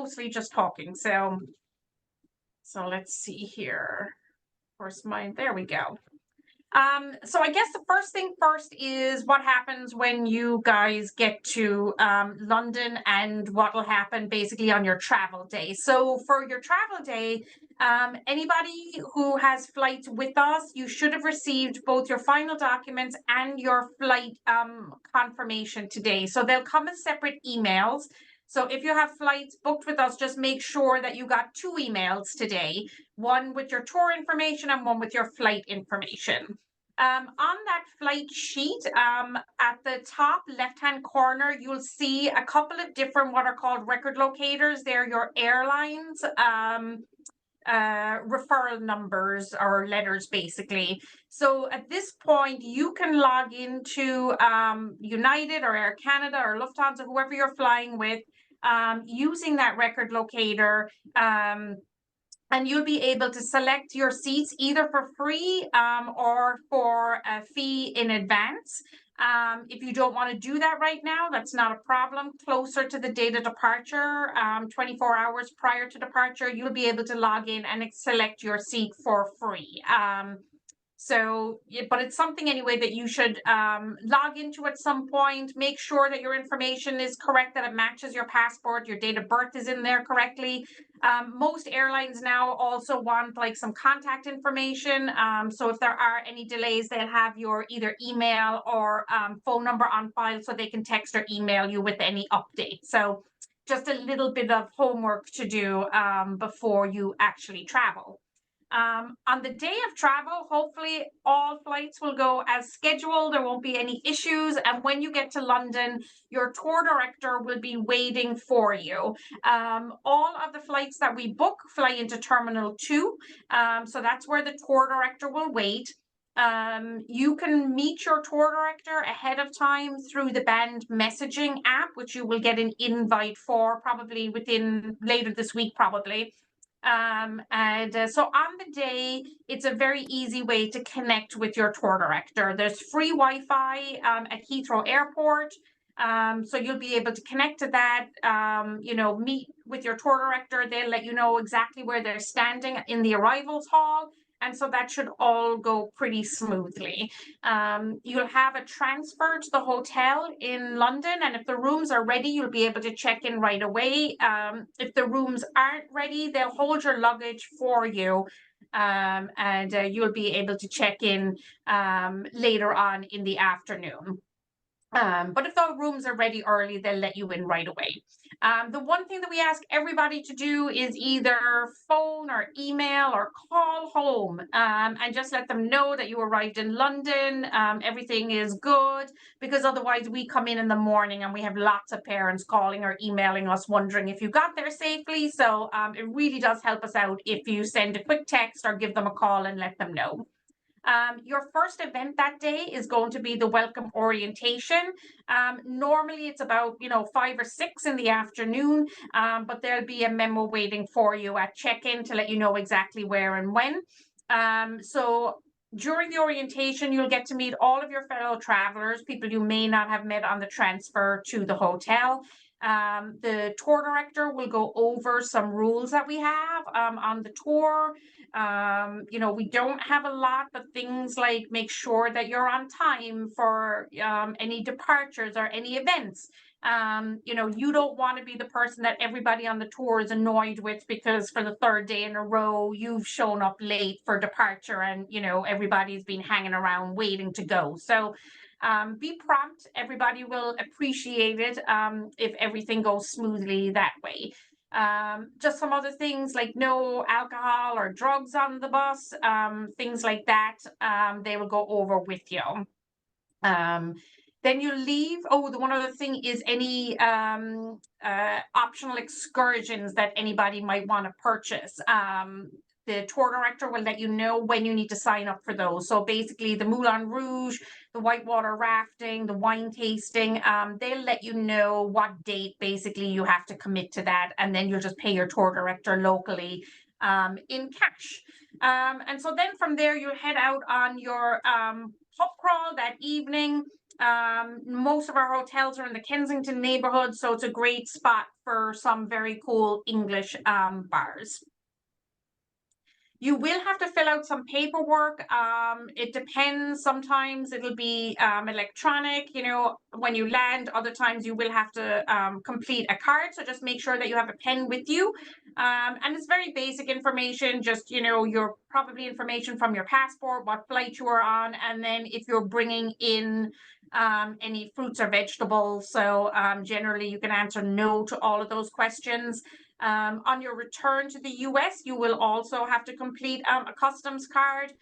mostly just talking. So let's see here. Of course, there we go. So I guess the first thing first is what happens when you guys get to London and what will happen basically on your travel day. So for your travel day, anybody who has flights with us, you should have received both your final documents and your flight confirmation today. So they'll come as separate emails. So if you have flights booked with us, just make sure that you got 2 emails today, one with your tour information and one with your flight information. On that flight sheet, at the top left-hand corner, you'll see a couple of different what are called record locators. They're your airlines referral numbers or letters, basically. So at this point, you can log into United or Air Canada or Lufthansa, whoever you're flying with, using that record locator. And you'll be able to select your seats either for free or for a fee in advance. If you don't want to do that right now, that's not a problem. Closer to the date of departure, 24 hours prior to departure, you'll be able to log in and select your seat for free. But it's something anyway that you should log into at some point. Make sure that your information is correct, that it matches your passport, your date of birth is in there correctly. Most airlines now also want like some contact information. So if there are any delays, they'll have your either email or phone number on file so they can text or email you with any updates. So just a little bit of homework to do before you actually travel. On the day of travel, hopefully all flights will go as scheduled. There won't be any issues. And when you get to London, your tour director will be waiting for you. All of the flights that we book fly into Terminal 2. So that's where the tour director will wait. You can meet your tour director ahead of time through the band messaging app, which you will get an invite for probably within later this week, probably. So on the day, it's a very easy way to connect with your tour director. There's free Wi-Fi at Heathrow Airport. So you'll be able to connect to that, meet with your tour director. They'll let you know exactly where they're standing in the arrivals hall. And so that should all go pretty smoothly. You'll have a transfer to the hotel in London, and if the rooms are ready, you'll be able to check in right away. If the rooms aren't ready, they'll hold your luggage for you, and you'll be able to check in later on in the afternoon. But if the rooms are ready early, they'll let you in right away. The one thing that we ask everybody to do is either phone or email or call home and just let them know that you arrived in London, everything is good, because otherwise we come in the morning and we have lots of parents calling or emailing us wondering if you got there safely. So it really does help us out if you send a quick text or give them a call and let them know. Your first event that day is going to be the welcome orientation. Normally it's about 5 or 6 in the afternoon, but there'll be a memo waiting for you at check-in to let you know exactly where and when. So during the orientation, you'll get to meet all of your fellow travelers, people you may not have met on the transfer to the hotel. The tour director will go over some rules that we have on the tour. We don't have a lot, but things like make sure that you're on time for any departures or any events. You don't want to be the person that everybody on the tour is annoyed with because for the 3rd day in a row, you've shown up late for departure and, everybody's been hanging around waiting to go. So be prompt. Everybody will appreciate it if everything goes smoothly that way. Just some other things like no alcohol or drugs on the bus, things like that, they will go over with you. Then you leave. Oh, the one other thing is any optional excursions that anybody might want to purchase. The tour director will let you know when you need to sign up for those. So basically the Moulin Rouge, the whitewater rafting, the wine tasting, they'll let you know what date basically you have to commit to that. And then you'll just pay your tour director locally in cash. And so then from there, you'll head out on your pub crawl that evening. Most of our hotels are in the Kensington neighborhood, so it's a great spot for some very cool English bars. You will have to fill out some paperwork. It depends. Sometimes it'll be electronic, you know, when you land. Other times you will have to complete a card. So just make sure that you have a pen with you. And it's very basic information, just, you know, your probably information from your passport, what flight you are on, and then if you're bringing in any fruits or vegetables. So generally you can answer no to all of those questions. On your return to the US, you will also have to complete a customs card.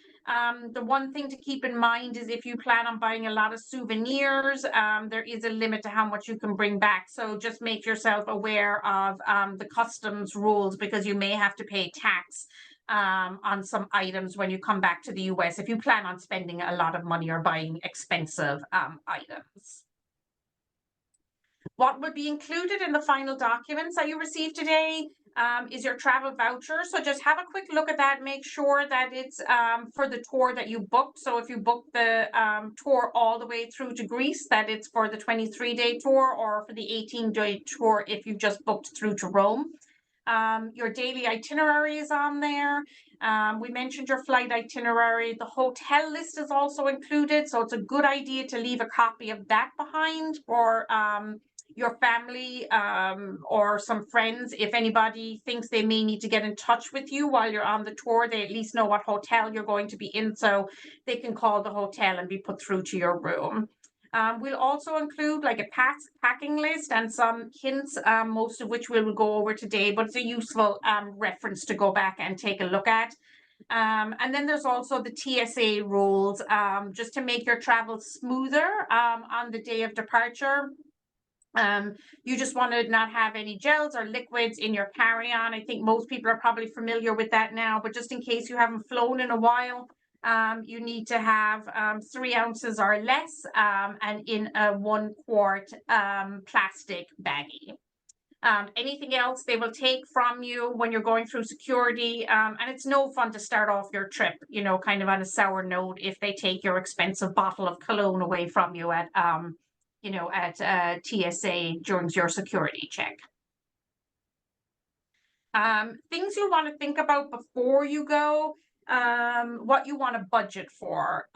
The one thing to keep in mind is if you plan on buying a lot of souvenirs, there is a limit to how much you can bring back. So just make yourself aware of the customs rules, because you may have to pay tax on some items when you come back to the US if you plan on spending a lot of money or buying expensive items. What would be included in the final documents that you receive today is your travel voucher. So just have a quick look at that. Make sure that it's for the tour that you booked. So if you booked the tour all the way through to Greece, that it's for the 23-day tour, or for the 18-day tour if you just booked through to Rome. Your daily itinerary is on there. We mentioned your flight itinerary. The hotel list is also included, so it's a good idea to leave a copy of that behind for your family or some friends. If anybody thinks they may need to get in touch with you while you're on the tour, they at least know what hotel you're going to be in, so they can call the hotel and be put through to your room. We'll also include like a packing list and some hints, most of which we will go over today, but it's a useful reference to go back and take a look at. And then there's also the TSA rules, just to make your travel smoother on the day of departure. You just want to not have any gels or liquids in your carry-on. I think most people are probably familiar with that now, but just in case you haven't flown in a while, you need to have 3 ounces or less and in a 1 quart plastic baggie. Anything else they will take from you when you're going through security, and it's no fun to start off your trip, you know, kind of on a sour note if they take your expensive bottle of cologne away from you at you know, at TSA during your security check. Things you want to think about before you go, what you want to budget for.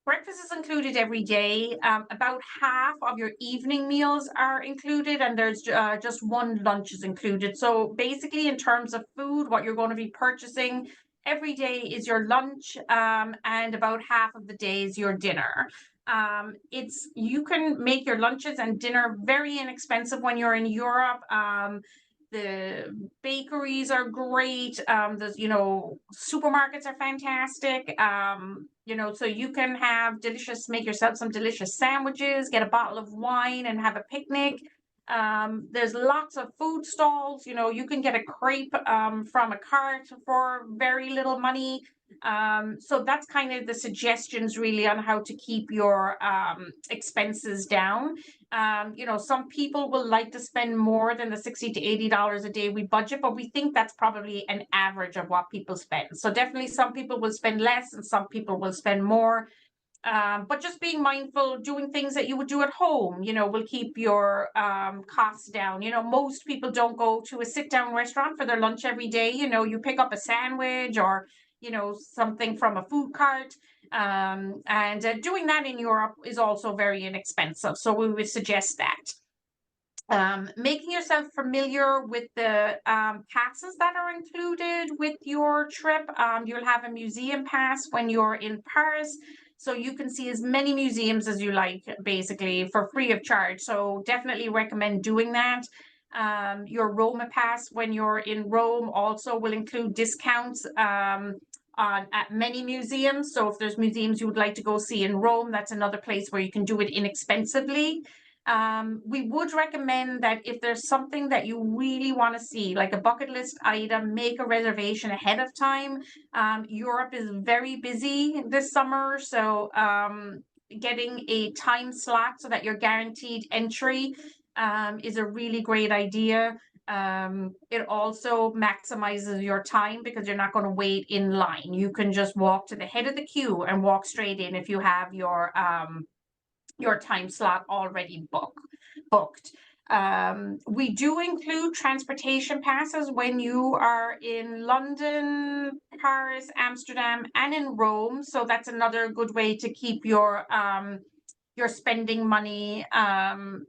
Breakfast is included every day. About half of your evening meals are included, and there's just 1 lunch is included. So basically, in terms of food, what you're going to be purchasing every day is your lunch, and about half of the day is your dinner. You can make your lunches and dinner very inexpensive when you're in Europe. The bakeries are great. There's, you know, supermarkets are fantastic. You know, so you can have make yourself some delicious sandwiches, get a bottle of wine and have a picnic. There's lots of food stalls. You know, you can get a crepe from a cart for very little money. So that's kind of the suggestions really on how to keep your expenses down. You know, some people will like to spend more than the $60 to $80 a day we budget, but we think that's probably an average of what people spend. So definitely some people will spend less and some people will spend more. But just being mindful, doing things that you would do at home, you know, will keep your costs down. You know, most people don't go to a sit-down restaurant for their lunch every day. You know, you pick up a sandwich or, you know, something from a food cart. And doing that in Europe is also very inexpensive. So we would suggest that. Making yourself familiar with the passes that are included with your trip. You'll have a museum pass when you're in Paris, so you can see as many museums as you like, basically for free of charge. So definitely recommend doing that. Your Roma pass when you're in Rome also will include discounts at many museums. So if there's museums you would like to go see in Rome, that's another place where you can do it inexpensively. We would recommend that if there's something that you really want to see, like a bucket list item, make a reservation ahead of time. Europe is very busy this summer, so getting a time slot so that you're guaranteed entry is a really great idea. It also maximizes your time because you're not going to wait in line. You can just walk to the head of the queue and walk straight in if you have your your time slot already booked. We do include transportation passes when you are in London, Paris, Amsterdam, and in Rome. So that's another good way to keep your spending money,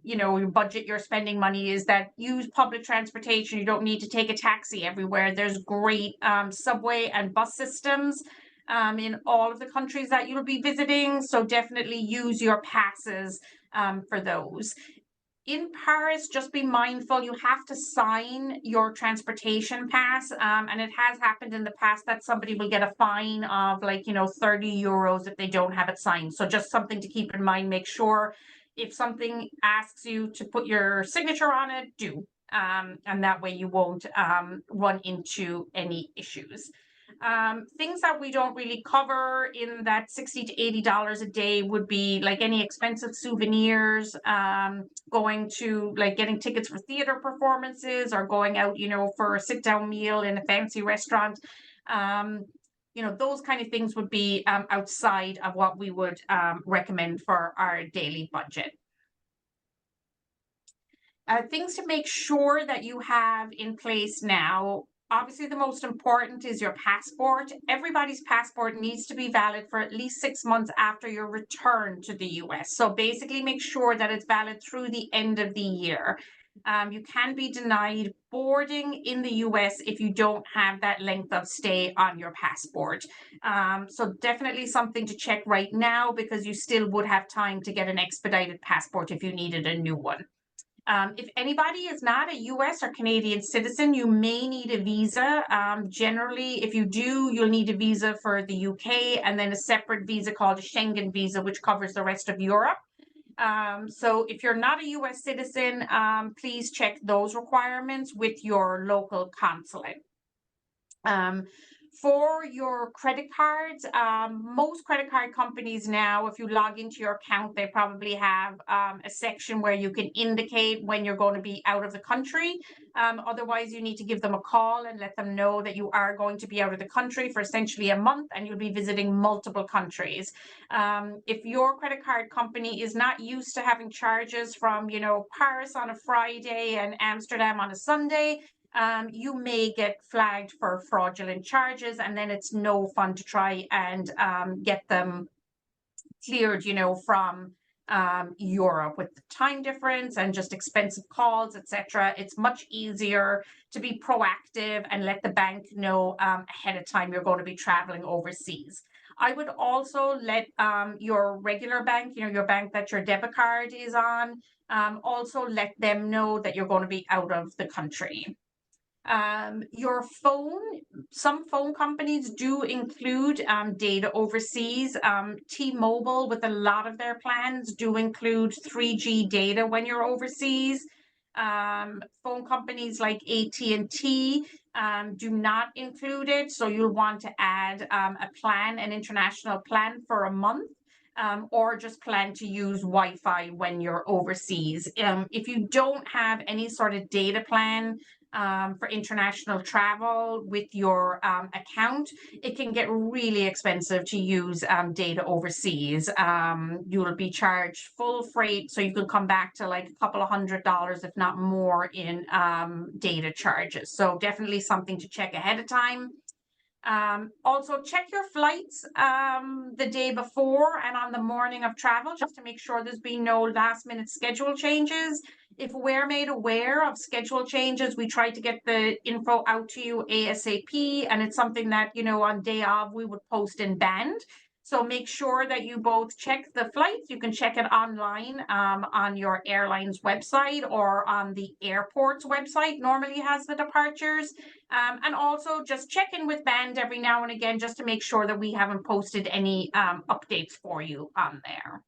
your budget, your spending money, is that use public transportation. You don't need to take a taxi everywhere. There's great subway and bus systems in all of the countries that you'll be visiting. So definitely use your passes for those. In Paris, just be mindful, you have to sign your transportation pass. And it has happened in the past that somebody will get a fine of 30 euros if they don't have it signed. So just something to keep in mind. Make sure if something asks you to put your signature on it, do. And that way you won't run into any issues. Things that we don't really cover in that $60 to $80 a day would be like any expensive souvenirs, going to getting tickets for theater performances, or going out, for a sit down meal in a fancy restaurant. Those kind of things would be outside of what we would recommend for our daily budget. Things to make sure that you have in place now. Obviously, the most important is your passport. Everybody's passport needs to be valid for at least 6 months after your return to the US. So basically make sure that it's valid through the end of the year. You can be denied boarding in the US if you don't have that length of stay on your passport. So definitely something to check right now, because you still would have time to get an expedited passport if you needed a new one. If anybody is not a US or Canadian citizen, you may need a visa. Generally, if you do, you'll need a visa for the UK, and then a separate visa called a Schengen visa, which covers the rest of Europe. So if you're not a US citizen, please check those requirements with your local consulate. For your credit cards, most credit card companies now, if you log into your account, they probably have a section where you can indicate when you're going to be out of the country. Otherwise, you need to give them a call and let them know that you are going to be out of the country for essentially a month, and you'll be visiting multiple countries. If your credit card company is not used to having charges from, Paris on a Friday and Amsterdam on a Sunday, you may get flagged for fraudulent charges, and then it's no fun to try and get them cleared, from Europe with the time difference and just expensive calls, etc. It's much easier to be proactive and let the bank know ahead of time you're going to be traveling overseas. I would also let your regular bank, your bank that your debit card is on, also let them know that you're going to be out of the country. Your phone, some phone companies do include data overseas. T-Mobile, with a lot of their plans, do include 3G data when you're overseas. Phone companies like AT&T do not include it, so you'll want to add an international plan for a month. Or just plan to use Wi-Fi when you're overseas. If you don't have any sort of data plan for international travel with your account, it can get really expensive to use data overseas. You will be charged full freight, so you can come back to like a couple of $100, if not more, in data charges. So definitely something to check ahead of time. Also check your flights the day before and on the morning of travel, just to make sure there's been no last minute schedule changes. If we're made aware of schedule changes, we try to get the info out to you ASAP, and it's something that, on day of we would post in Band. So make sure that you both check the flights. You can check it online on your airline's website, or on the airport's website normally has the departures. And also just check in with Band every now and again, just to make sure that we haven't posted any updates for you on there.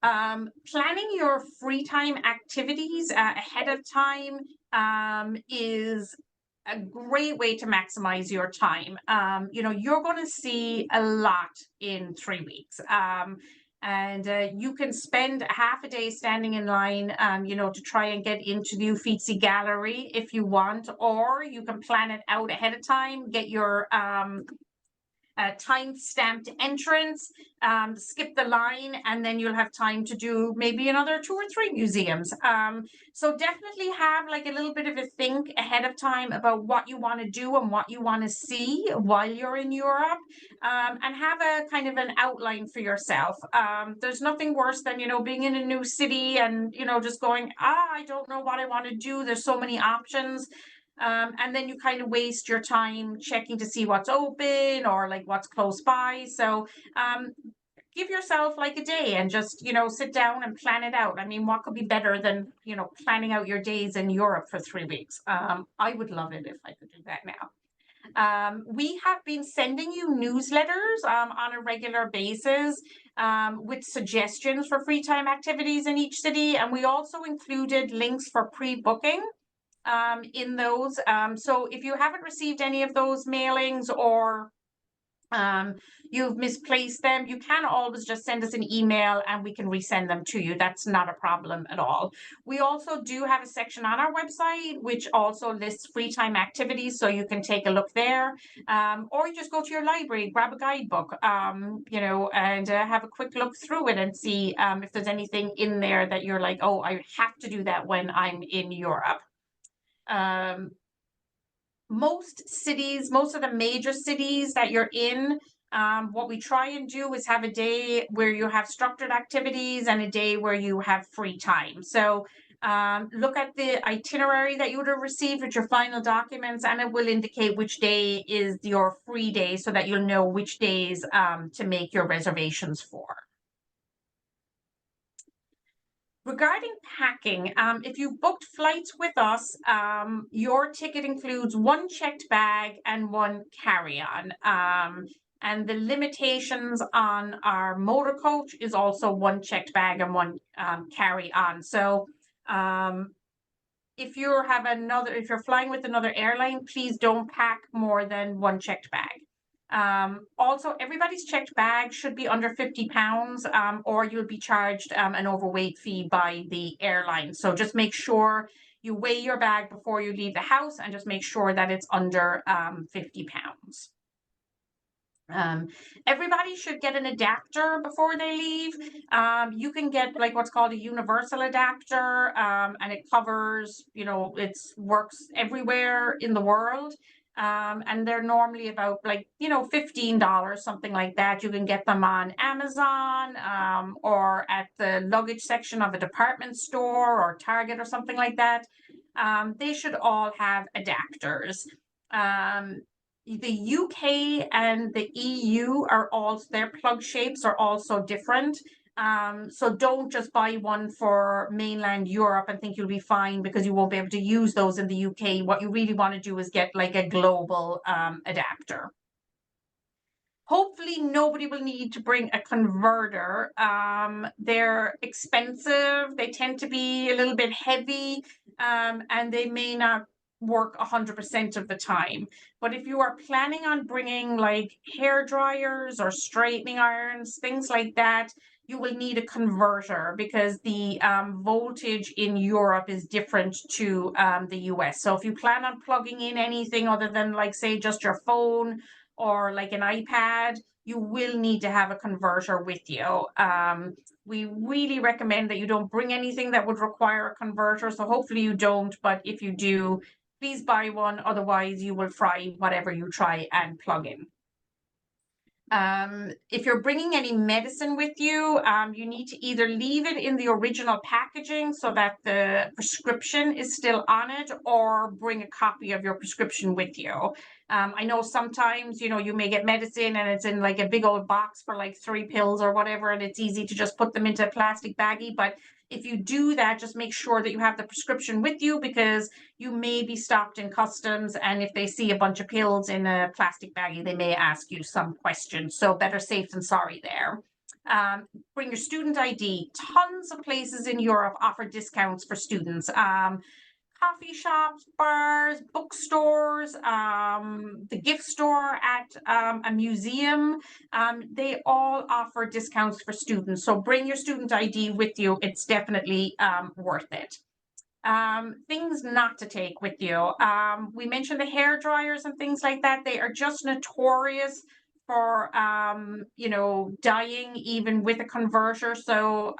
Planning your free time activities ahead of time is a great way to maximize your time. You're going to see a lot in 3 weeks. And you can spend half a day standing in line, to try and get into the Uffizi Gallery if you want, or you can plan it out ahead of time, get your time-stamped entrance, skip the line, and then you'll have time to do maybe another 2 or 3 museums. So definitely have like a little bit of a think ahead of time about what you want to do and what you want to see while you're in Europe, and have a kind of an outline for yourself. There's nothing worse than, being in a new city and, just going, I don't know what I want to do. There's so many options. And then you kind of waste your time checking to see what's open or like what's close by. So give yourself like a day and just, sit down and plan it out. I mean, what could be better than, planning out your days in Europe for 3 weeks? I would love it if I could do that now. We have been sending you newsletters on a regular basis with suggestions for free time activities in each city. And we also included links for pre-booking in those. So if you haven't received any of those mailings or you've misplaced them, you can always just send us an email and we can resend them to you. That's not a problem at all. We also do have a section on our website which also lists free time activities, so you can take a look there, or you just go to your library, grab a guidebook, and have a quick look through it and see if there's anything in there that you're like, oh, I have to do that when I'm in Europe. Most of the major cities that you're in, what we try and do is have a day where you have structured activities and a day where you have free time. So look at the itinerary that you would have received with your final documents, and it will indicate which day is your free day so that you'll know which days to make your reservations for. Regarding packing, if you booked flights with us, your ticket includes 1 checked bag and 1 carry-on. And the limitations on our motor coach is also 1 checked bag and 1 carry-on. So if you're flying with another airline, please don't pack more than 1 checked bag. Also, everybody's checked bag should be under 50 pounds, or you'll be charged an overweight fee by the airline. So just make sure you weigh your bag before you leave the house and just make sure that it's under 50 pounds. Everybody should get an adapter before they leave. You can get like what's called a universal adapter, and it covers, it works everywhere in the world. And they're normally about like, $15, something like that. You can get them on Amazon, or at the luggage section of a department store or Target or something like that. They should all have adapters. The UK and the EU their plug shapes are also different. So don't just buy one for mainland Europe and think you'll be fine because you won't be able to use those in the UK. What you really want to do is get like a global adapter. Hopefully nobody will need to bring a converter. They're expensive. They tend to be a little bit heavy, and they may not work 100% of the time. But if you are planning on bringing like hair dryers or straightening irons, things like that, you will need a converter because the voltage in Europe is different to the US. So if you plan on plugging in anything other than like say just your phone or like an iPad, you will need to have a converter with you. We really recommend that you don't bring anything that would require a converter. So hopefully you don't, but if you do, please buy one. Otherwise you will fry whatever you try and plug in. If you're bringing any medicine with you, you need to either leave it in the original packaging so that the prescription is still on it, or bring a copy of your prescription with you. I know sometimes, you may get medicine and it's in like a big old box for like 3 pills or whatever, and it's easy to just put them into a plastic baggie. But if you do that, just make sure that you have the prescription with you, because you may be stopped in customs, and if they see a bunch of pills in a plastic baggie, they may ask you some questions. So better safe than sorry there. Bring your student ID. Tons of places in Europe offer discounts for students. Coffee shops, bars, bookstores, the gift store at a museum, they all offer discounts for students. So bring your student ID with you. It's definitely worth it. Things not to take with you. We mentioned the hair dryers and things like that. They are just notorious for, dying even with a converter. So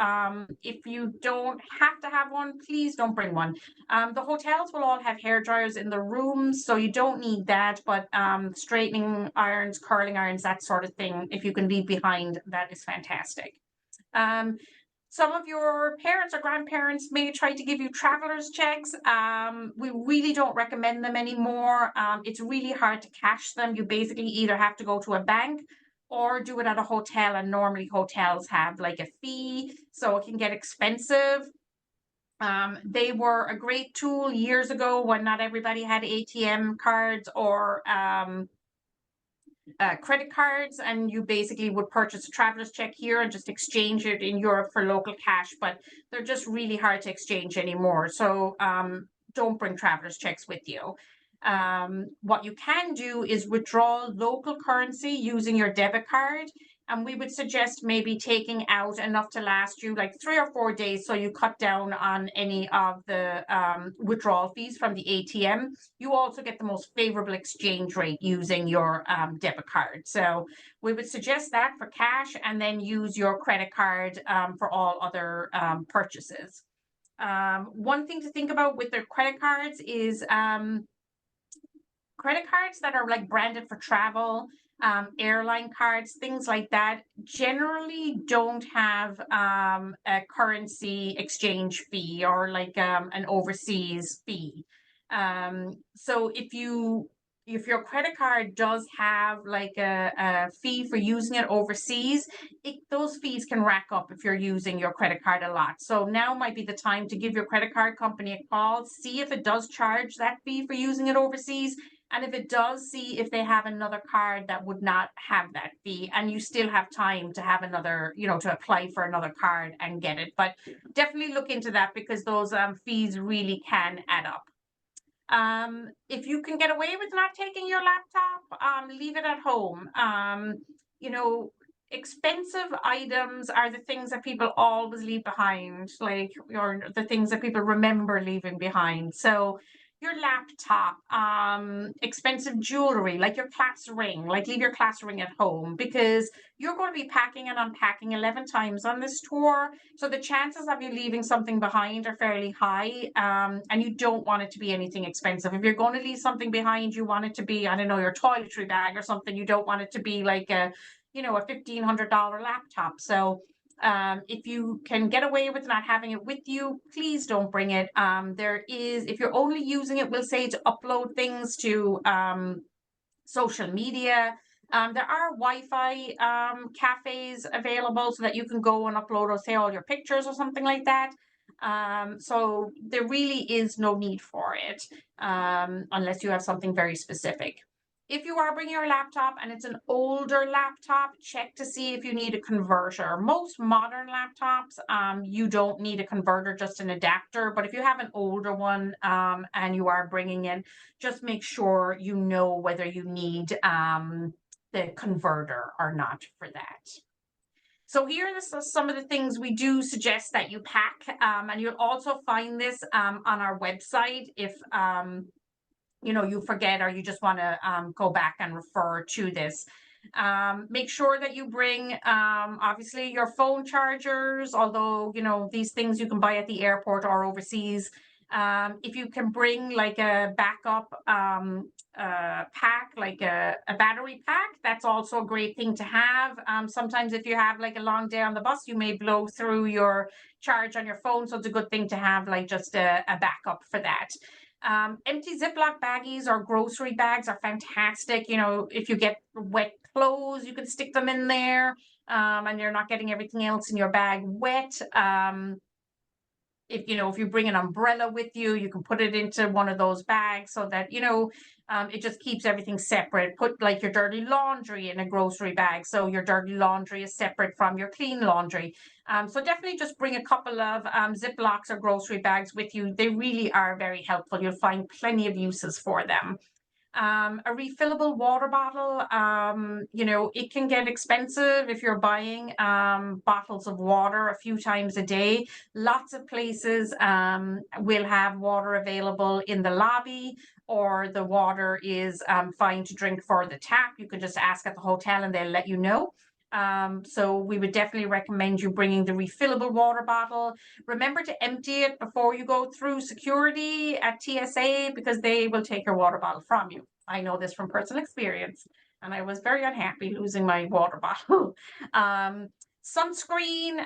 if you don't have to have one, please don't bring one. The hotels will all have hair dryers in the rooms, so you don't need that. But straightening irons, curling irons, that sort of thing, if you can leave behind, that is fantastic. Some of your parents or grandparents may try to give you traveler's checks. We really don't recommend them anymore. It's really hard to cash them. You basically either have to go to a bank or do it at a hotel, and normally hotels have like a fee, so it can get expensive. They were a great tool years ago when not everybody had ATM cards or credit cards, and you basically would purchase a traveler's check here and just exchange it in Europe for local cash, but they're just really hard to exchange anymore. So don't bring traveler's checks with you. What you can do is withdraw local currency using your debit card. And we would suggest maybe taking out enough to last you like 3 or 4 days, so you cut down on any of the withdrawal fees from the ATM. You also get the most favorable exchange rate using your debit card. So we would suggest that for cash, and then use your credit card for all other purchases. One thing to think about with their credit cards is credit cards that are like branded for travel, airline cards, things like that, generally don't have a currency exchange fee or like an overseas fee. So if your credit card does have like a fee for using it overseas, those fees can rack up if you're using your credit card a lot. So now might be the time to give your credit card company a call, see if it does charge that fee for using it overseas. And if it does, see if they have another card that would not have that fee, and you still have time to have another, to apply for another card and get it. But definitely look into that, because those fees really can add up. If you can get away with not taking your laptop, leave it at home. Expensive items are the things that people always leave behind, or the things that people remember leaving behind. So your laptop, expensive jewelry, like your class ring, leave your class ring at home, because you're going to be packing and unpacking 11 times on this tour. So the chances of you leaving something behind are fairly high, and you don't want it to be anything expensive. If you're going to leave something behind, you want it to be, I don't know, your toiletry bag or something. You don't want it to be like a $1,500 laptop. So if you can get away with not having it with you, please don't bring it. If you're only using it, we'll say, to upload things to social media, there are Wi-Fi cafes available so that you can go and upload, or say, all your pictures or something like that. So there really is no need for it unless you have something very specific. If you are bringing your laptop and it's an older laptop, check to see if you need a converter. Most modern laptops, you don't need a converter, just an adapter. But if you have an older one and you are bringing it, just make sure you know whether you need the converter or not for that. So here are some of the things we do suggest that you pack, and you'll also find this on our website if you forget, or you just want to go back and refer to this. Make sure that you bring obviously your phone chargers, although these things you can buy at the airport or overseas. If you can bring like a backup pack, like a battery pack, that's also a great thing to have. Sometimes if you have like a long day on the bus, you may blow through your charge on your phone, so it's a good thing to have like just a backup for that. Empty Ziploc baggies or grocery bags are fantastic. If you get wet clothes, you can stick them in there, and you're not getting everything else in your bag wet. If you bring an umbrella with you, you can put it into one of those bags so that it just keeps everything separate. Put like your dirty laundry in a grocery bag, so your dirty laundry is separate from your clean laundry. So definitely just bring a couple of Ziplocs or grocery bags with you. They really are very helpful. You'll find plenty of uses for them. A refillable water bottle, you know, it can get expensive if you're buying bottles of water a few times a day. Lots of places will have water available in the lobby, or the water is fine to drink for the tap. You can just ask at the hotel and they'll let you know. So we would definitely recommend you bringing the refillable water bottle. Remember to empty it before you go through security at TSA, because they will take your water bottle from you. I know this from personal experience, and I was very unhappy losing my water bottle. Sunscreen,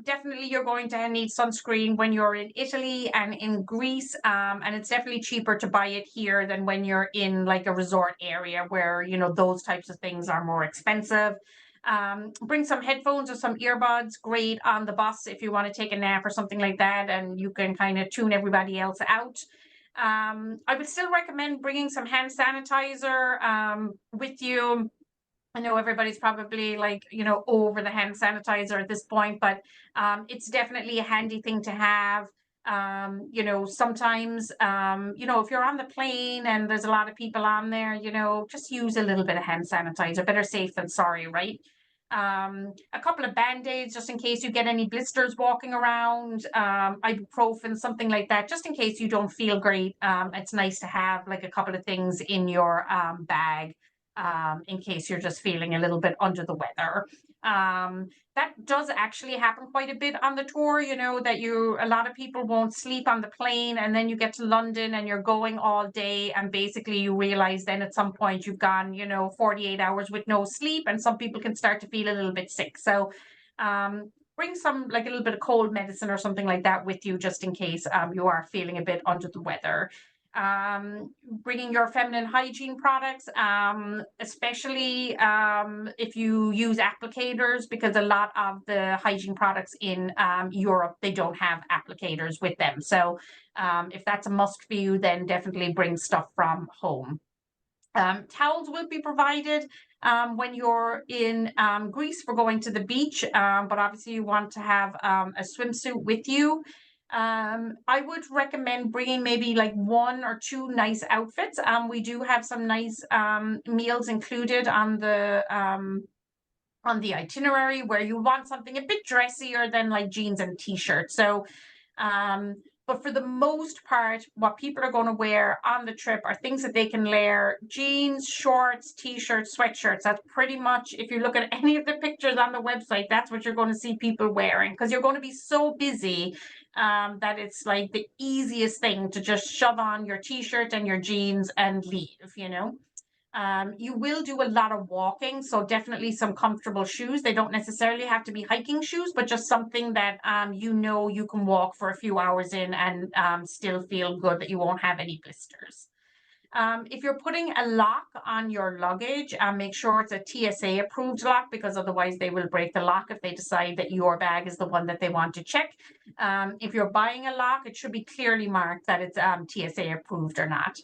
definitely you're going to need sunscreen when you're in Italy and in Greece, and it's definitely cheaper to buy it here than when you're in like a resort area where, you know, those types of things are more expensive. Bring some headphones or some earbuds, great on the bus if you want to take a nap or something like that, and you can kind of tune everybody else out. I would still recommend bringing some hand sanitizer with you. I know everybody's probably like, you know, over the hand sanitizer at this point, but it's definitely a handy thing to have. You know, sometimes, you know, if you're on the plane and there's a lot of people on there, you know, just use a little bit of hand sanitizer. Better safe than sorry, right? A couple of band-aids just in case you get any blisters walking around, ibuprofen, something like that, just in case you don't feel great. It's nice to have like a couple of things in your bag in case you're just feeling a little bit under the weather. That does actually happen quite a bit on the tour, you know, that a lot of people won't sleep on the plane, and then you get to London and you're going all day, and basically you realize then at some point you've gone, you know, 48 hours with no sleep, and some people can start to feel a little bit sick. So bring some, like a little bit of cold medicine or something like that with you, just in case you are feeling a bit under the weather. Bringing your feminine hygiene products, especially if you use applicators, because a lot of the hygiene products in Europe, they don't have applicators with them. So if that's a must for you, then definitely bring stuff from home. Towels will be provided when you're in Greece for going to the beach, but obviously you want to have a swimsuit with you. I would recommend bringing maybe like 1 or 2 nice outfits. We do have some nice meals included on the itinerary where you want something a bit dressier than like jeans and t-shirt. So but for the most part, what people are going to wear on the trip are things that they can layer: jeans, shorts, t-shirts, sweatshirts. That's pretty much, if you look at any of the pictures on the website, that's what you're going to see people wearing, because you're going to be so busy that it's like the easiest thing to just shove on your t-shirt and your jeans and leave, you know. You will do a lot of walking, so definitely some comfortable shoes. They don't necessarily have to be hiking shoes, but just something that you know you can walk for a few hours in and still feel good, that you won't have any blisters. If you're putting a lock on your luggage, make sure it's a TSA approved lock, because otherwise they will break the lock if they decide that your bag is the one that they want to check. If you're buying a lock, it should be clearly marked that it's TSA approved or not.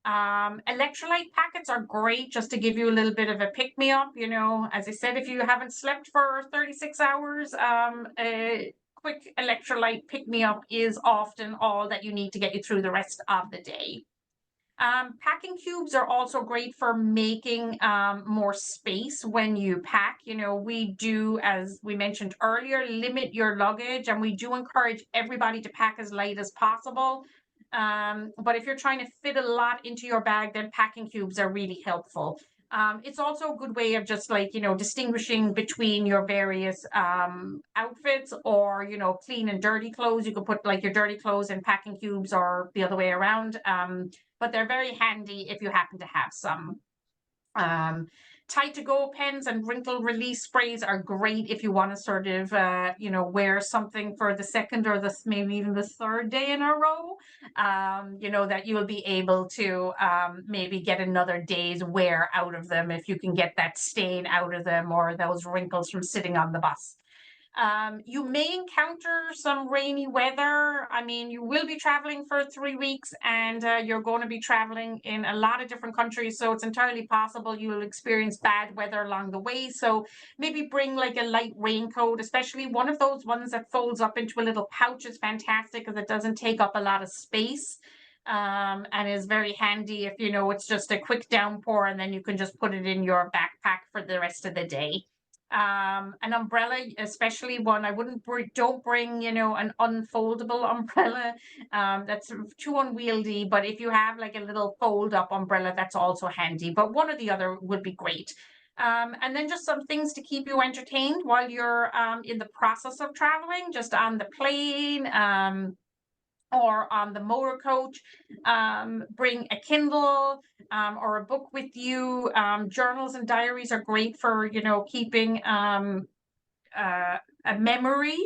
Electrolyte packets are great just to give you a little bit of a pick-me-up. You know, as I said, if you haven't slept for 36 hours, a quick electrolyte pick-me-up is often all that you need to get you through the rest of the day. Packing cubes are also great for making more space when you pack. You know, we do, as we mentioned earlier, limit your luggage, and we do encourage everybody to pack as light as possible. But if you're trying to fit a lot into your bag, then packing cubes are really helpful. It's also a good way of just like, you know, distinguishing between your various outfits, or, you know, clean and dirty clothes. You could put like your dirty clothes in packing cubes, or the other way around. But they're very handy if you happen to have some. Tight to go pens and wrinkle release sprays are great if you want to sort of, you know, wear something for the second or the maybe even the third day in a row. You know, that you will be able to maybe get another day's wear out of them if you can get that stain out of them, or those wrinkles from sitting on the bus. You may encounter some rainy weather. I mean, you will be traveling for 3 weeks, and you're going to be traveling in a lot of different countries. So it's entirely possible you'll experience bad weather along the way. So maybe bring like a light raincoat, especially one of those ones that folds up into a little pouch is fantastic, because it doesn't take up a lot of space. and is very handy if you know it's just a quick downpour, and then you can just put it in your backpack for the rest of the day. An umbrella, especially one, I wouldn't don't bring, you know, an unfoldable umbrella. That's too unwieldy, but if you have like a little fold up umbrella, that's also handy, but one or the other would be great. And then just some things to keep you entertained while you're in the process of traveling, just on the plane, or on the motor coach. Bring a Kindle or a book with you. Journals and diaries are great for, you know, keeping a memory,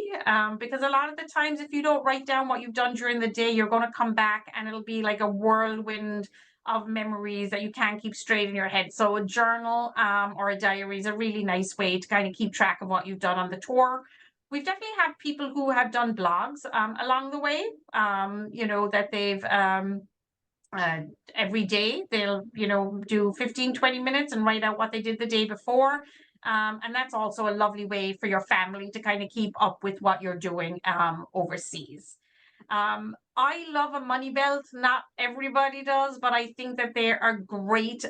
because a lot of the times if you don't write down what you've done during the day, you're going to come back and it'll be like a whirlwind of memories that you can't keep straight in your head. So a journal or a diary is a really nice way to kind of keep track of what you've done on the tour. We've definitely had people who have done blogs along the way, you know, that they've every day they'll, you know, do 15-20 minutes and write out what they did the day before. And that's also a lovely way for your family to kind of keep up with what you're doing overseas. I love a money belt. Not everybody does, but I think that they are great.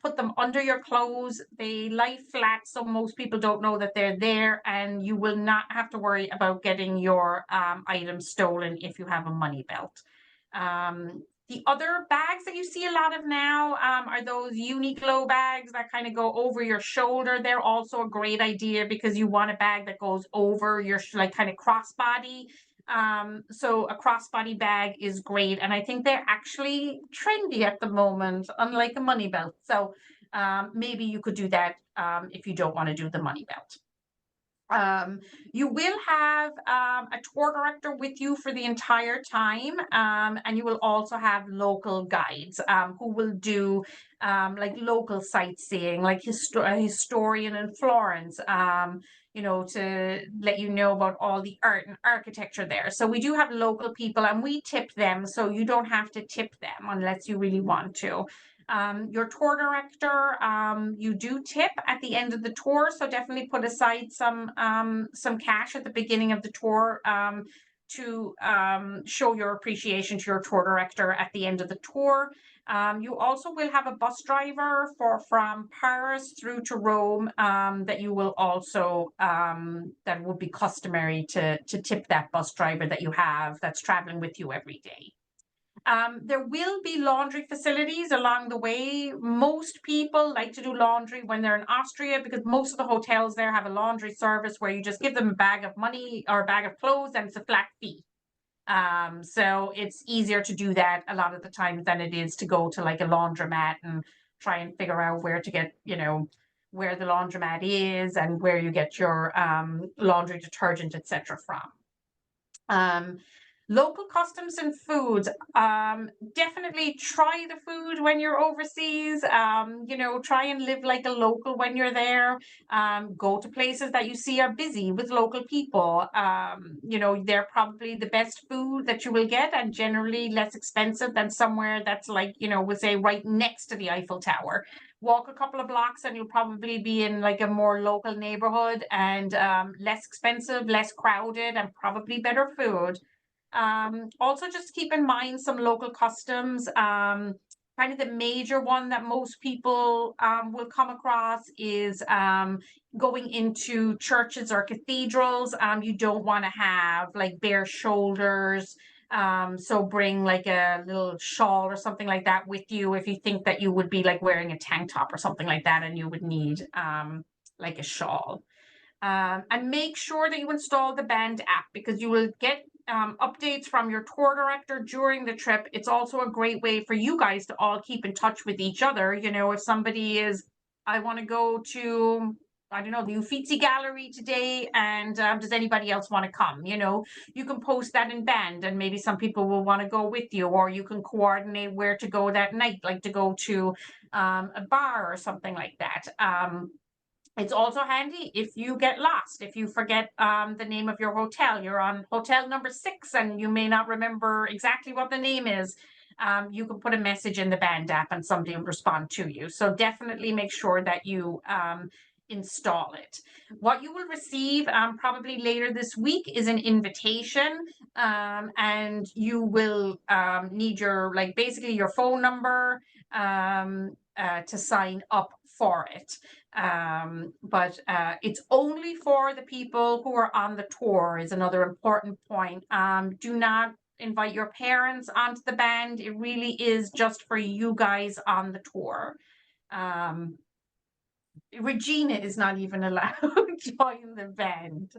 Put them under your clothes. They lie flat, so most people don't know that they're there, and you will not have to worry about getting your items stolen if you have a money belt. The other bags that you see a lot of now are those Uniqlo bags that kind of go over your shoulder. They're also a great idea because you want a bag that goes over your, like, kind of crossbody. So a crossbody bag is great, and I think they're actually trendy at the moment, unlike a money belt. So maybe you could do that if you don't want to do the money belt. You will have a tour director with you for the entire time, and you will also have local guides who will do like local sightseeing, like a historian in Florence, you know, to let you know about all the art and architecture there. So we do have local people, and we tip them, so you don't have to tip them unless you really want to. Your tour director, you do tip at the end of the tour, so definitely put aside some cash at the beginning of the tour to show your appreciation to your tour director at the end of the tour. You also will have a bus driver from Paris through to Rome that you will also, that would be customary to tip that bus driver that you have that's traveling with you every day. There will be laundry facilities along the way. Most people like to do laundry when they're in Austria because most of the hotels there have a laundry service where you just give them a bag of money or a bag of clothes and it's a flat fee. So it's easier to do that a lot of the time than it is to go to like a laundromat and try and figure out where to get, you know, where the laundromat is and where you get your laundry detergent, etc. from. Local customs and foods. Definitely try the food when you're overseas. You know, try and live like a local when you're there. Go to places that you see are busy with local people. You know, they're probably the best food that you will get and generally less expensive than somewhere that's like, you know, we'll say right next to the Eiffel Tower. Walk a couple of blocks and you'll probably be in like a more local neighborhood and less expensive, less crowded, and probably better food. Also, just keep in mind some local customs. Kind of the major one that most people will come across is going into churches or cathedrals. You don't want to have like bare shoulders. So bring like a little shawl or something like that with you if you think that you would be like wearing a tank top or something like that and you would need like a shawl. And make sure that you install the Band app because you will get updates from your tour director during the trip. It's also a great way for you guys to all keep in touch with each other. You know, if somebody is, I want to go to, I don't know, the Uffizi Gallery today, and does anybody else want to come? You know, you can post that in Band, and maybe some people will want to go with you, or you can coordinate where to go that night, like to go to a bar or something like that. It's also handy if you get lost, if you forget the name of your hotel. You're on hotel number 6 and you may not remember exactly what the name is. You can put a message in the Band app and somebody will respond to you. So definitely make sure that you install it. What you will receive probably later this week is an invitation, and you will need your, like, basically your phone number to sign up for it. But it's only for the people who are on the tour is another important point. Do not invite your parents onto the band. It really is just for you guys on the tour. Regina is not even allowed to join the band.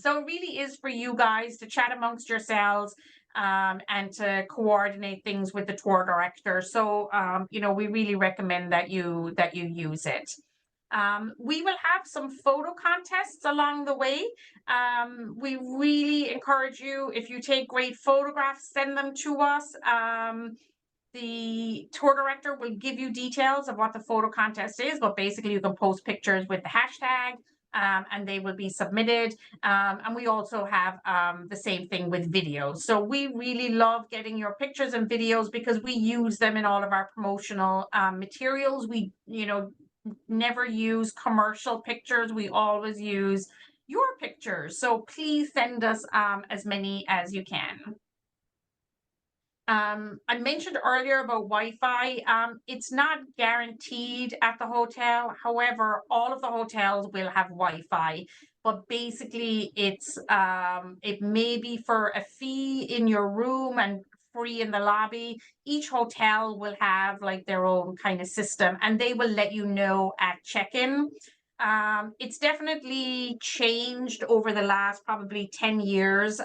So it really is for you guys to chat amongst yourselves and to coordinate things with the tour director. So, you know, we really recommend that you use it. We will have some photo contests along the way. We really encourage you, if you take great photographs, send them to us. The tour director will give you details of what the photo contest is, but basically you can post pictures with the hashtag and they will be submitted. And we also have the same thing with videos. So we really love getting your pictures and videos because we use them in all of our promotional materials. We, you know, never use commercial pictures. We always use your pictures. So please send us as many as you can. I mentioned earlier about Wi-Fi. It's not guaranteed at the hotel. However, all of the hotels will have Wi-Fi, but basically it's it may be for a fee in your room and free in the lobby. Each hotel will have like their own kind of system, and they will let you know at check-in. It's definitely changed over the last probably 10 years.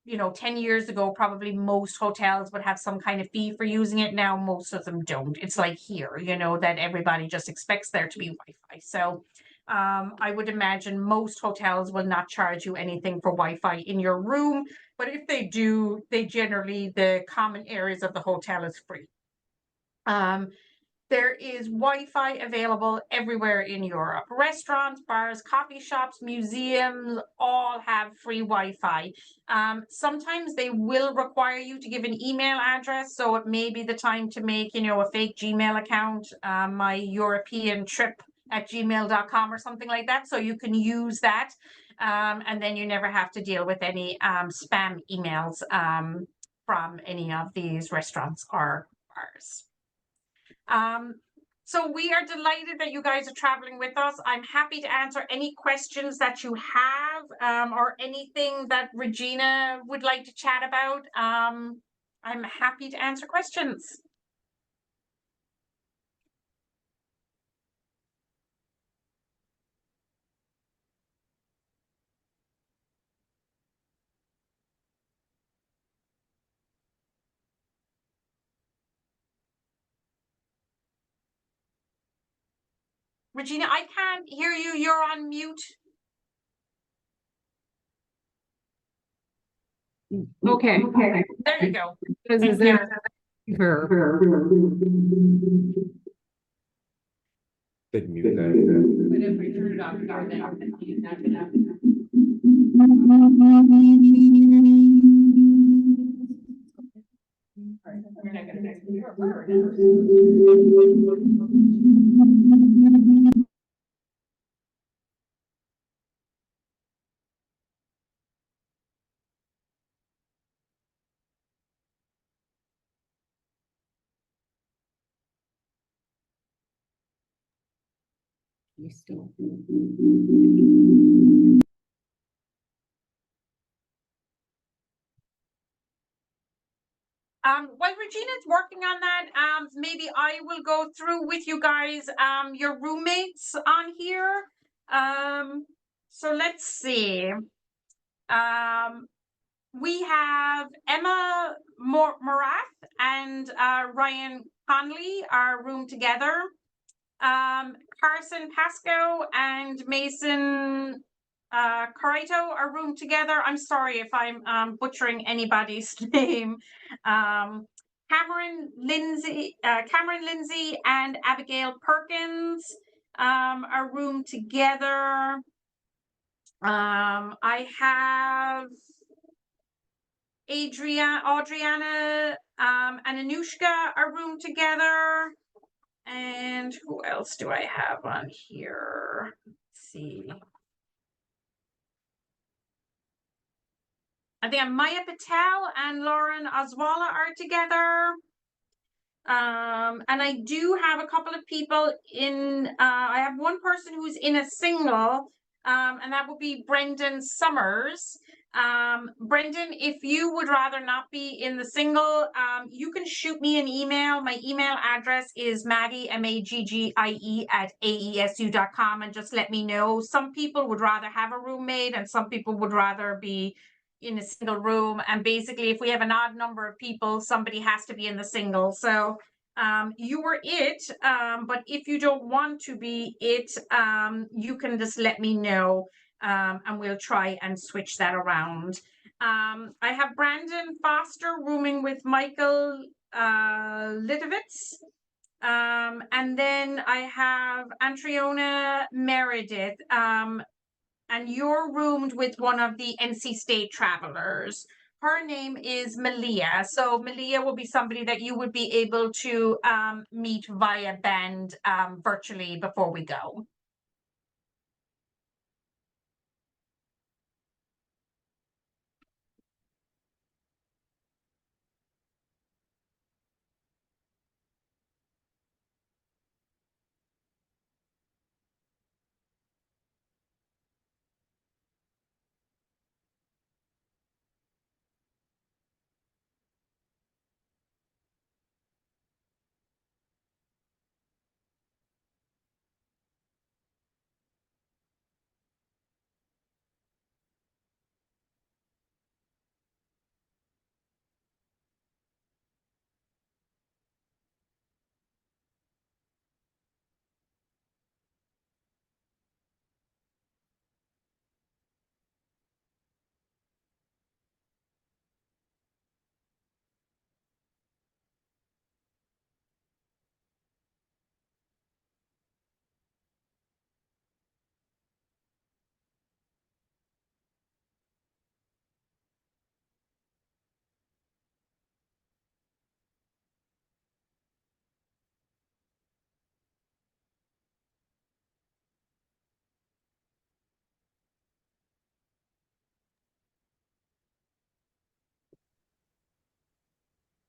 You know, 10 years ago, probably most hotels would have some kind of fee for using it. Now, most of them don't. It's like here, you know, that everybody just expects there to be Wi-Fi. So I would imagine most hotels will not charge you anything for Wi-Fi in your room. But if they do, they generally, the common areas of the hotel is free. There is Wi-Fi available everywhere in Europe. Restaurants, bars, coffee shops, museums, all have free Wi-Fi. Sometimes they will require you to give an email address, so it may be the time to make, you know, a fake Gmail account, my European trip at gmail.com or something like that, so you can use that, and then you never have to deal with any spam emails from any of these restaurants or bars. So we are delighted that you guys are traveling with us. I'm happy to answer any questions that you have or anything that Regina would like to chat about. I'm happy to answer questions. Regina, I can't hear you. You're on mute. Okay. There you go. Is there her? Could mute that. But if we turn it off here, then it's not gonna. We're not gonna hear her. You still. While Regina's working on that, maybe I will go through with you guys your roommates on here. So let's see. We have Emma Morath and Ryan Conley are room together. Carson Pascoe and Mason Corito are room together. I'm sorry if I'm butchering anybody's name. Cameron Lindsay and Abigail Perkins are room together. I have Adriana and Anushka are room together. And who else do I have on here? Let's see. I think Maya Patel and Lauren Oswala are together. And I do have a couple of people in, I have one person who's in a single, and that would be Brendan Summers. Brendan, if you would rather not be in the single, you can shoot me an email. My email address is Maggie, MAGGIE at AESU.com, and just let me know. Some people would rather have a roommate and some people would rather be in a single room. And basically, if we have an odd number of people, somebody has to be in the single. So you were it, but if you don't want to be it, you can just let me know, and we'll try and switch that around. I have Brandon Foster rooming with Michael Litovitz. And then I have Antriona Meredith, and you're roomed with one of the NC State travelers. Her name is Malia. So Malia will be somebody that you would be able to meet via band virtually before we go.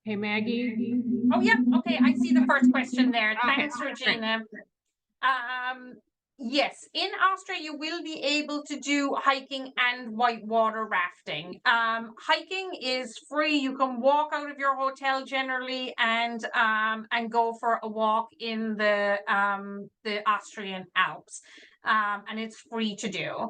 Hey, Maggie. Oh, yeah. Okay, I see the first question there. Okay, Thanks, Regina. Yes, in Austria, you will be able to do hiking and whitewater rafting. Hiking is free. You can walk out of your hotel generally and go for a walk in the Austrian Alps. And it's free to do.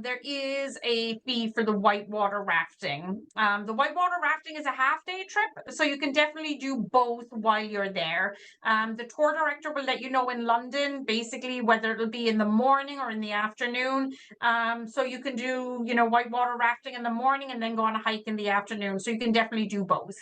There is a fee for the whitewater rafting. The whitewater rafting is a half-day trip, so you can definitely do both while you're there. The tour director will let you know in London, basically, whether it'll be in the morning or in the afternoon. So you can do, whitewater rafting in the morning and then go on a hike in the afternoon. So you can definitely do both.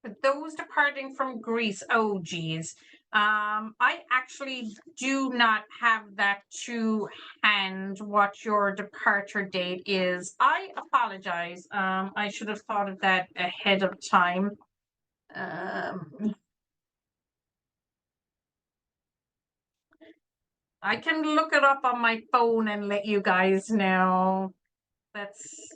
For those departing from Greece, oh geez. I actually do not have that to hand, what your departure date is. I apologize. I should have thought of that ahead of time. I can look it up on my phone and let you guys know. That's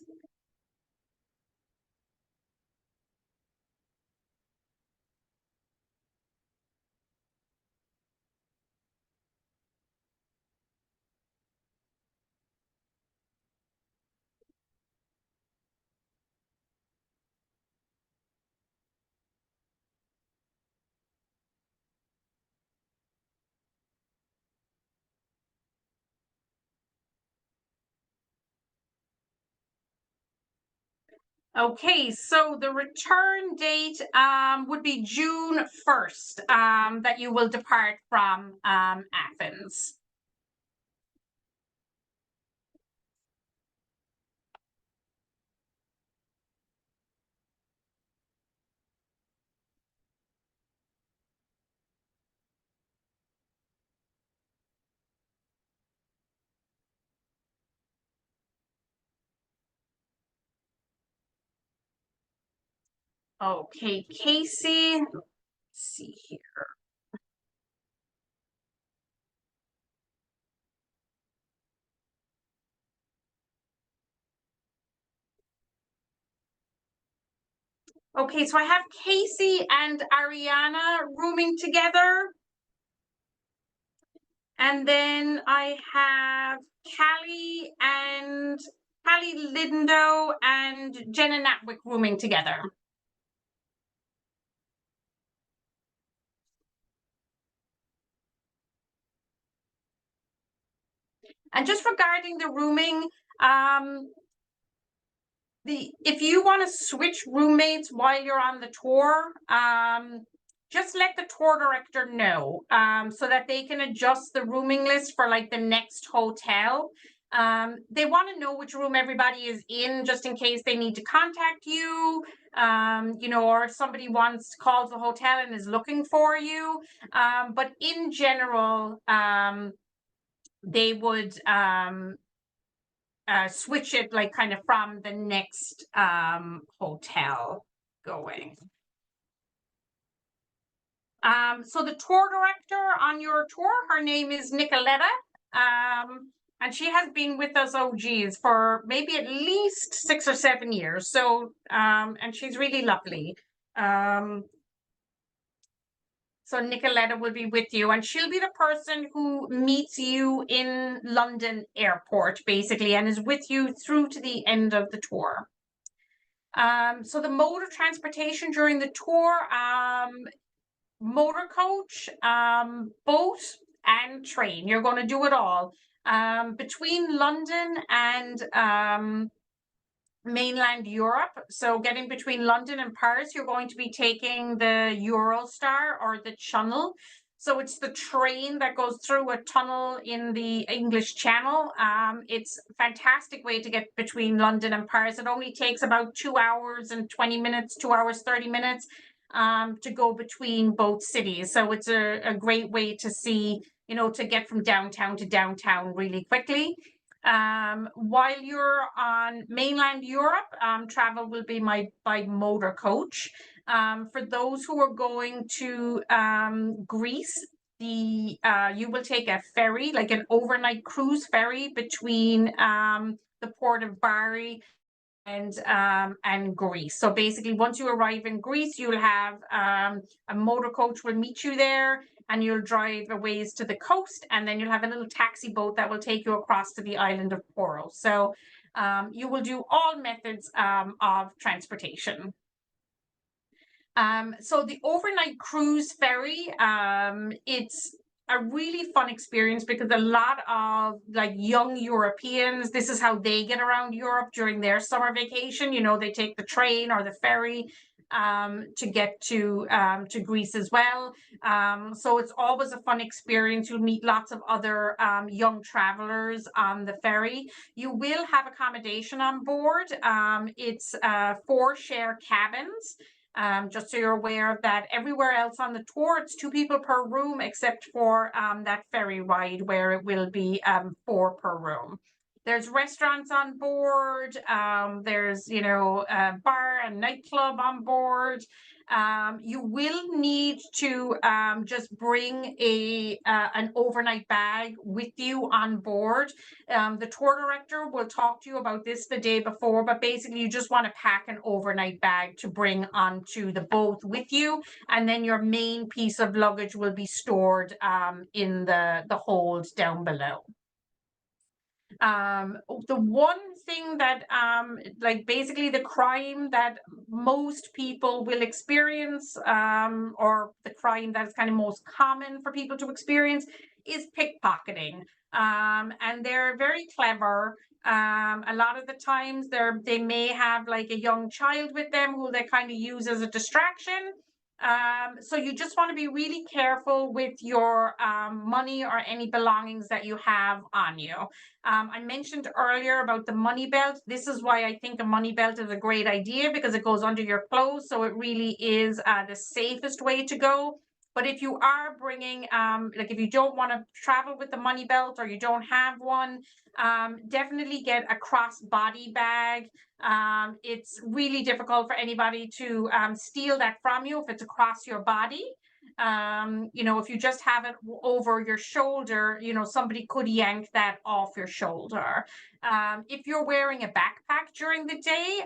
okay. So the return date would be June 1st that you will depart from Athens. Okay, Casey, let's see here. Okay, so I have Casey and Ariana rooming together. And then I have Callie Lindo and Jenna Natwick rooming together. And just regarding the rooming, if you want to switch roommates while you're on the tour, just let the tour director know so that they can adjust the rooming list for like the next hotel. They want to know which room everybody is in, just in case they need to contact you, you know, or if somebody calls the hotel and is looking for you. But in general, they would switch it like kind of from the next hotel going. So the tour director on your tour, her name is Nicoletta. And she has been with us, oh geez, for maybe at least 6 or 7 years. So, and she's really lovely. So Nicoletta will be with you, and she'll be the person who meets you in London Airport, basically, and is with you through to the end of the tour. So the mode of transportation during the tour, motor coach, boat, and train. You're going to do it all. Between London and mainland Europe, so getting between London and Paris, you're going to be taking the Eurostar or the Channel. So it's the train that goes through a tunnel in the English Channel. It's a fantastic way to get between London and Paris. It only takes about 2 hours and 20 minutes, 2 hours, 30 minutes to go between both cities. So it's a great way to see, you know, to get from downtown to downtown really quickly. While you're on mainland Europe, travel will be by motor coach. For those who are going to Greece, you will take a ferry, like an overnight cruise ferry between the port of Bari and Greece. So basically, once you arrive in Greece, you'll have a motor coach will meet you there, and you'll drive a ways to the coast, and then you'll have a little taxi boat that will take you across to the island of Poro. So you will do all methods of transportation. So the overnight cruise ferry, it's a really fun experience because a lot of like young Europeans, this is how they get around Europe during their summer vacation. You know, they take the train or the ferry to get to Greece as well. So it's always a fun experience. You'll meet lots of other young travelers on the ferry. You will have accommodation on board. It's 4 share cabins. Just so you're aware of that. Everywhere else on the tour, it's 2 people per room, except for that ferry ride where it will be 4 per room. There's restaurants on board. There's, a bar and nightclub on board. You will need to just bring an overnight bag with you on board. The tour director will talk to you about this the day before, but basically you just want to pack an overnight bag to bring onto the boat with you, and then your main piece of luggage will be stored in the hold down below. The one thing that basically the crime that most people will experience, or the crime that is kind of most common for people to experience, is pickpocketing. And they're very clever. A lot of the times they may have like a young child with them who they kind of use as a distraction. So you just want to be really careful with your money or any belongings that you have on you. I mentioned earlier about the money belt. This is why I think a money belt is a great idea, because it goes under your clothes. So it really is the safest way to go. But if you are bringing, if you don't want to travel with the money belt or you don't have one, definitely get a crossbody bag. It's really difficult for anybody to steal that from you if it's across your body. If you just have it over your shoulder, somebody could yank that off your shoulder. If you're wearing a backpack during the day,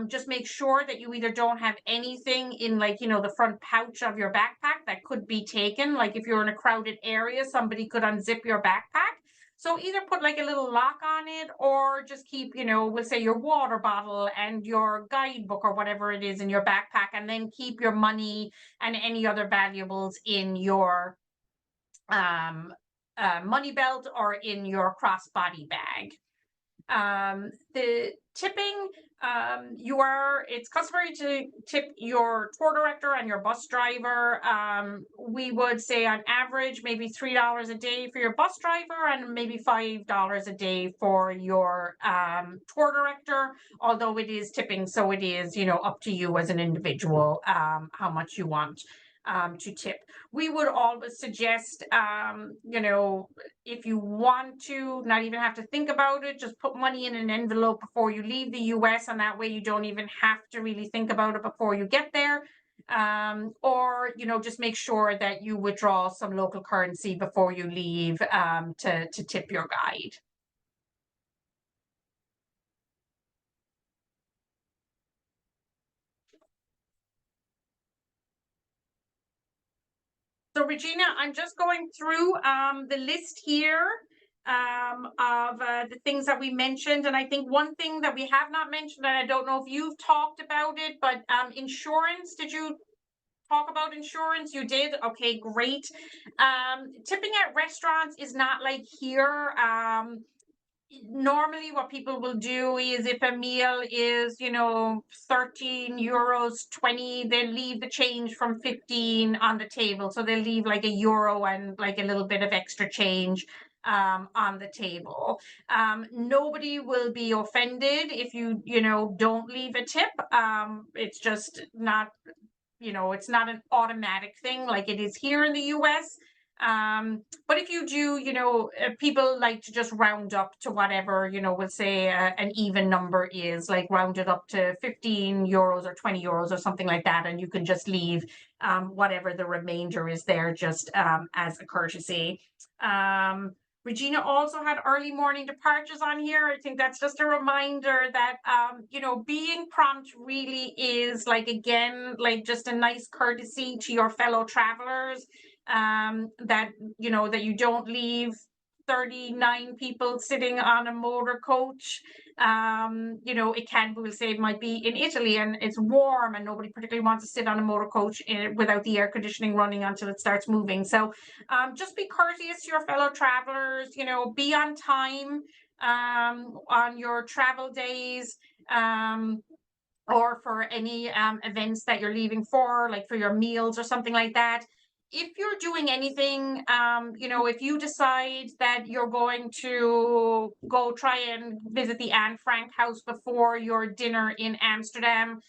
just make sure that you either don't have anything in the front pouch of your backpack that could be taken. Like if you're in a crowded area, somebody could unzip your backpack. So either put like a little lock on it, or just keep, we'll say your water bottle and your guidebook or whatever it is in your backpack, and then keep your money and any other valuables in your money belt or in your crossbody bag. The tipping, it's customary to tip your tour director and your bus driver. We would say on average, maybe $3 a day for your bus driver and maybe $5 a day for your tour director, although it is tipping. So it is, up to you as an individual, how much you want to tip. We would always suggest, if you want to not even have to think about it, just put money in an envelope before you leave the US, and that way you don't even have to really think about it before you get there. Or just make sure that you withdraw some local currency before you leave to tip your guide. So Regina, I'm just going through the list here of the things that we mentioned. And I think one thing that we have not mentioned, and I don't know if you've talked about it, but insurance, did you talk about insurance? You did? Okay, great. Tipping at restaurants is not like here. Normally what people will do is if a meal is 13 euros 20, they leave the change from 15 on the table, so they leave like €1 and like a little bit of extra change on the table. Nobody will be offended if you don't leave a tip. It's just not, it's not an automatic thing like it is here in the US. But if you do, people like to just round up to whatever, we'll say an even number is, like round it up to 15 euros or 20 euros or something like that. And you can just leave whatever the remainder is there, just as a courtesy. Regina also had early morning departures on here. I think that's just a reminder that, being prompt really is again, just a nice courtesy to your fellow travelers. That you don't leave 39 people sitting on a motor coach. We'll say it might be in Italy and it's warm and nobody particularly wants to sit on a motor coach without the air conditioning running until it starts moving. So just be courteous to your fellow travelers, be on time on your travel days. Or for any events that you're leaving for, like for your meals or something like that. If you're doing anything, if you decide that you're going to go try and visit the Anne Frank house before your dinner in Amsterdam,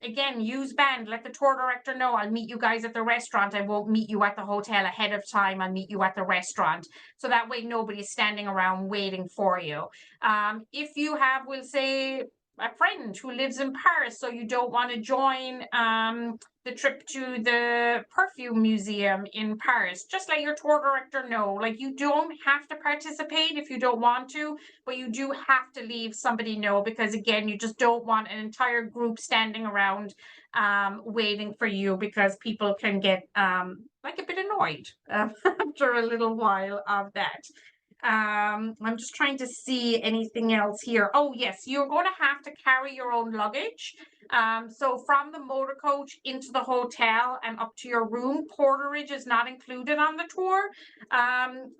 again, use band, let the tour director know, I'll meet you guys at the restaurant. I won't meet you at the hotel ahead of time. I'll meet you at the restaurant. So that way nobody's standing around waiting for you. If you have, we'll say, a friend who lives in Paris, so you don't want to join the trip to the perfume museum in Paris, just let your tour director know. Like, you don't have to participate if you don't want to, but you do have to leave somebody know, because again, you just don't want an entire group standing around waiting for you, because people can get like a bit annoyed after a little while of that. I'm just trying to see anything else here. Oh yes, you're going to have to carry your own luggage. So from the motor coach into the hotel and up to your room, porterage is not included on the tour.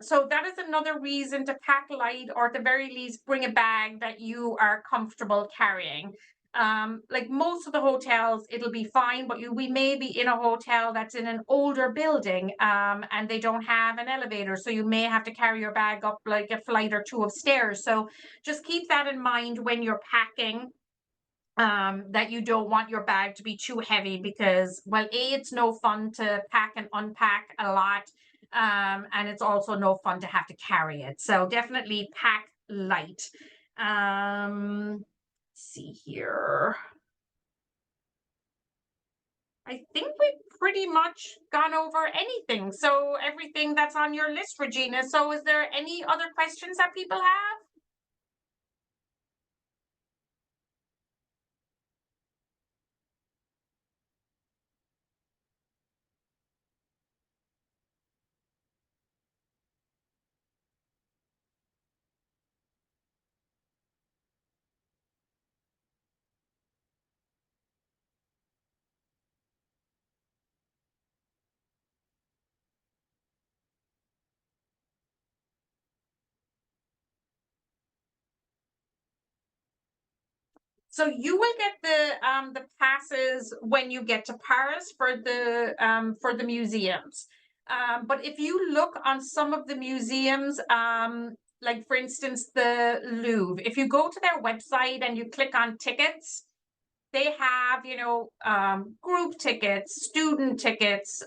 So that is another reason to pack light, or at the very least bring a bag that you are comfortable carrying. Like most of the hotels, it'll be fine, but we may be in a hotel that's in an older building, and they don't have an elevator, so you may have to carry your bag up like a flight or two of stairs. So just keep that in mind when you're packing, that you don't want your bag to be too heavy, because, well, it's no fun to pack and unpack a lot, and it's also no fun to have to carry it. So definitely pack light. See here. I think we've pretty much gone over anything. So everything that's on your list, Regina. So is there any other questions that people have? So you will get the passes when you get to Paris for the museums. But if you look on some of the museums, like for instance the Louvre, if you go to their website and you click on tickets, they have, group tickets, student tickets,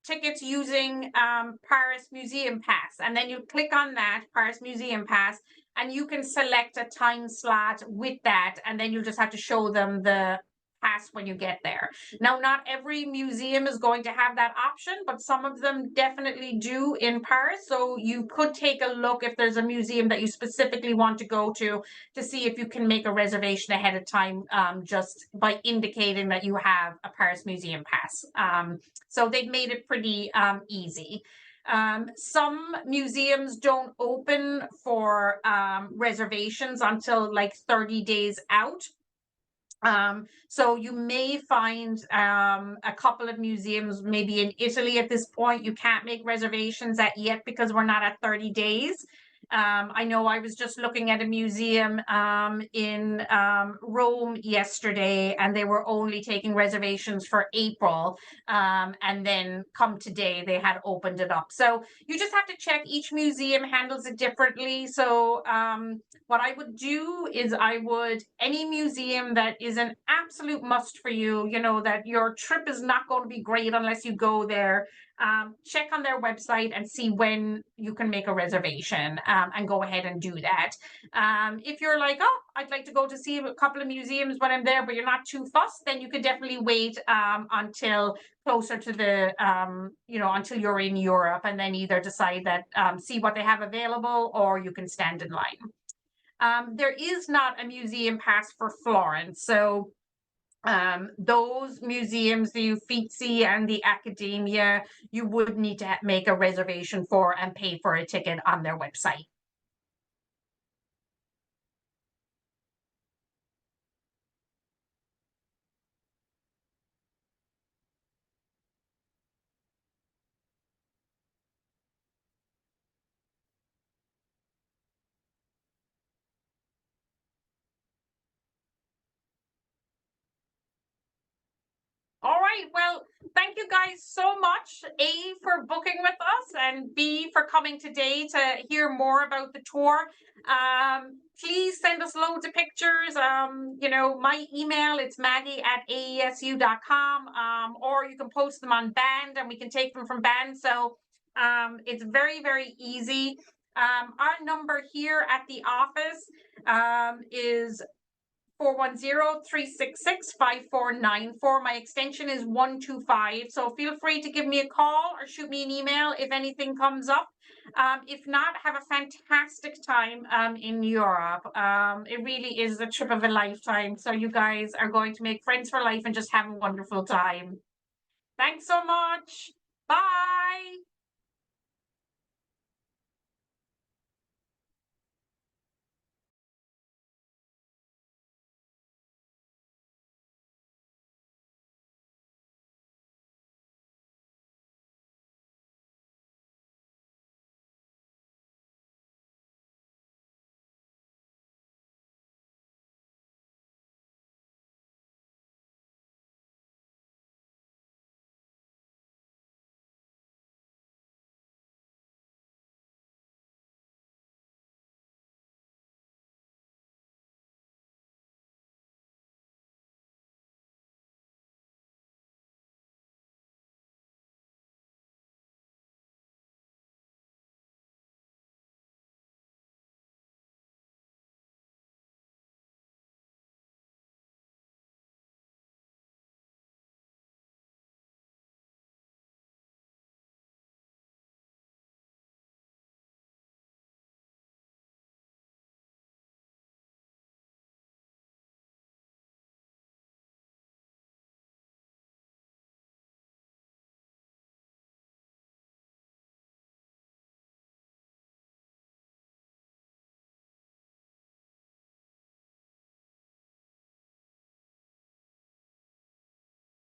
tickets using Paris Museum Pass. And then you click on that Paris Museum Pass, and you can select a time slot with that. And then you just have to show them the pass when you get there. Now, not every museum is going to have that option, but some of them definitely do in Paris. So you could take a look if there's a museum that you specifically want to go to see if you can make a reservation ahead of time, just by indicating that you have a Paris Museum Pass. So they've made it pretty easy. Some museums don't open for reservations until like 30 days out. So you may find a couple of museums, maybe in Italy at this point, you can't make reservations at yet because we're not at 30 days. I know I was just looking at a museum in Rome yesterday, and they were only taking reservations for April. And then come today, they had opened it up. So you just have to check. Each museum handles it differently. So what I would do is any museum that is an absolute must for you, that your trip is not going to be great unless you go there, check on their website and see when you can make a reservation, and go ahead and do that. If you're like, oh, I'd like to go to see a couple of museums when I'm there, but you're not too fussed, then you could definitely wait until closer to the, until you're in Europe, and then either decide that, see what they have available, or you can stand in line. There is not a museum pass for Florence. So those museums, the Uffizi and the Accademia, you would need to make a reservation for and pay for a ticket on their website. All right, well, thank you guys so much, A, for booking with us, and B, for coming today to hear more about the tour. Please send us loads of pictures. You know, my email, it's maggie@aesu.com, or you can post them on Band and we can take them from Band. So it's very, very easy. Our number here at the office is 410-366-5494. My extension is 125. So feel free to give me a call or shoot me an email if anything comes up. If not, have a fantastic time in Europe. It really is a trip of a lifetime. So you guys are going to make friends for life and just have a wonderful time. Thanks so much. Bye.